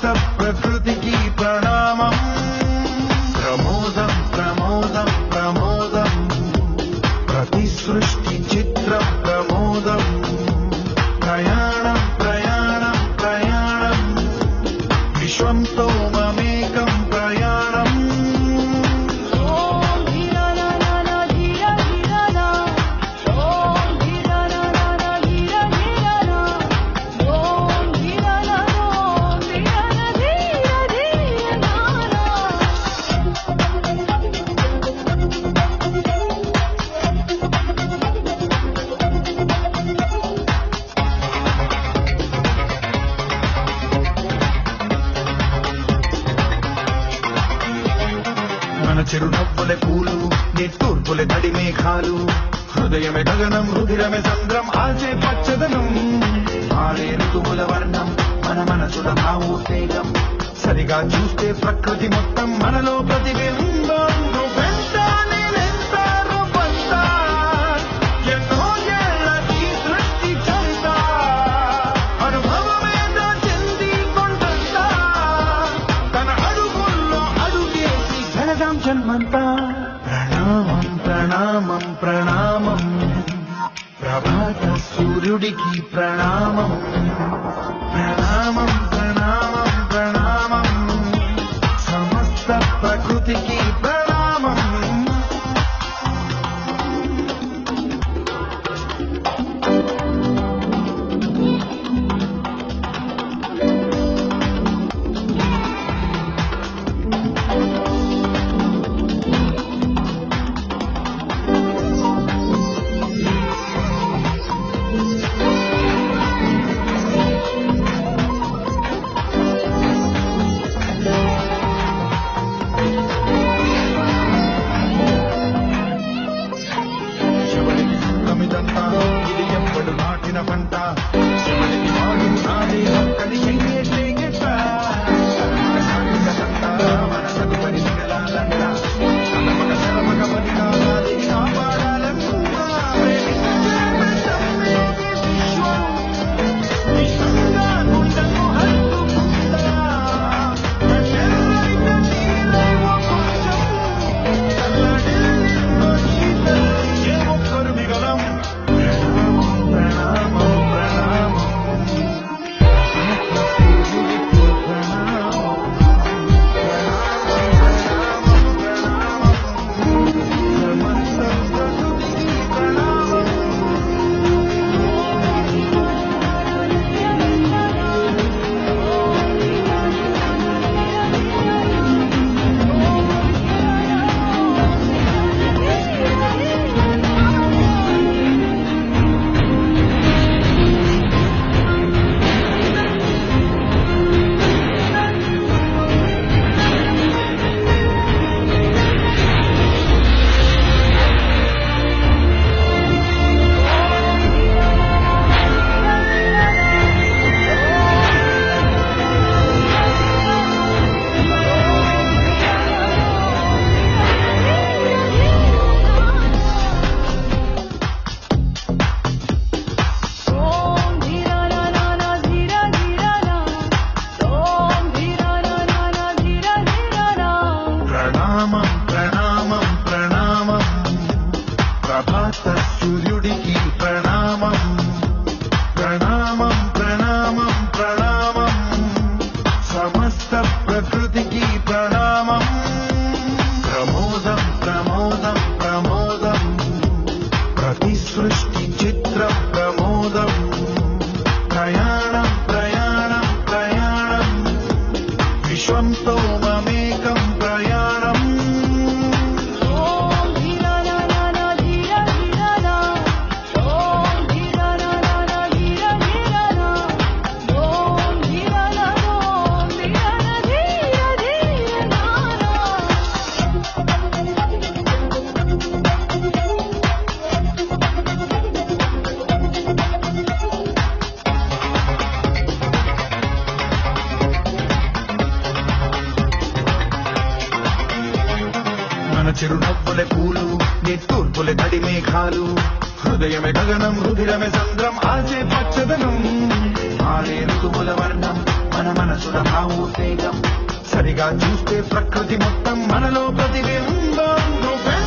సమస్త ప్రకృతికి ప్రణామం. ప్రమోదం ప్రమోదం ప్రమోదం ప్రతి సృష్టి చిత్ర ప్రమోదం. ప్రయాణం ప్రయాణం ప్రయాణం విశ్వంతో మమేకం ప్రయాణం. మన చిరునవ్వులే పూలు, నిట్టూర్పులే తడి మేఘాలు. హృదయమే గగనం, రుధిరమే సంద్రం, ఆచే పచ్చదనం. ఆడే ఋతువుల వర్ణం, మన మనసుల భావోద్వేగం. సరిగా చూస్తే ప్రకృతి మొత్తం మనలో ప్రతిబింబం. నువ్వెంత నేనెంత రూపంత, ఎన్నో ఏళ్ల ఈ సృష్టి చరిత. అనుభవమేదో చెంది కొండంతా, తన అడుగుల్లో అడుగేసి సరదాం జన్మంతా. ప్రణామం ప్రణామం ప్రణామం ప్రభాత సూర్యుడికి ప్రణామం. ప్రణామం ప్రణామం ప్రణామం సమస్త ప్రకృతికి ప్రణామం. ఇది ఎప్పుడు నాటిన పంట, శివుడికి వాడు నాదే కలిసి గెట్ట. మన తదుపరి మిగలాలంట, కలమక శరమక బలికాలాది కాపాడాలంట. విశ్వంగా గుండెను హత్తుకుంటా, చెల్లైతే నీరేమో కొంచెం, చల్లడిల్లిందో శీతల్లి ఏ ఒక్కరు మిగలం. ప్రణామం ప్రణామం ప్రణామం ప్రభాత సూర్యుడికి ప్రణామం. ప్రణామం ప్రణామం ప్రణామం సమస్త ప్రకృతికి ప్రణామం. ప్రమోదం ప్రమోదం ప్రమోదం ప్రతి సృష్టి చిత్ర ప్రమోదం. ప్రయాణం ప్రయాణం ప్రయాణం విశ్వంతో మమేకం ప్రయాణం. మన చిరునవ్వులే పూలు, నిట్టూర్పులే తడి మేఘాలు. హృదయమే గగనం, రుధిరమే సంద్రం, ఆచే పచ్చదనం. ఆడే ఋతువుల వర్ణం, మన మనసుల భావోద్వేగం సరిగా చూస్తే ప్రకృతి మొత్తం మనలో ప్రతిబింబం నువ్వే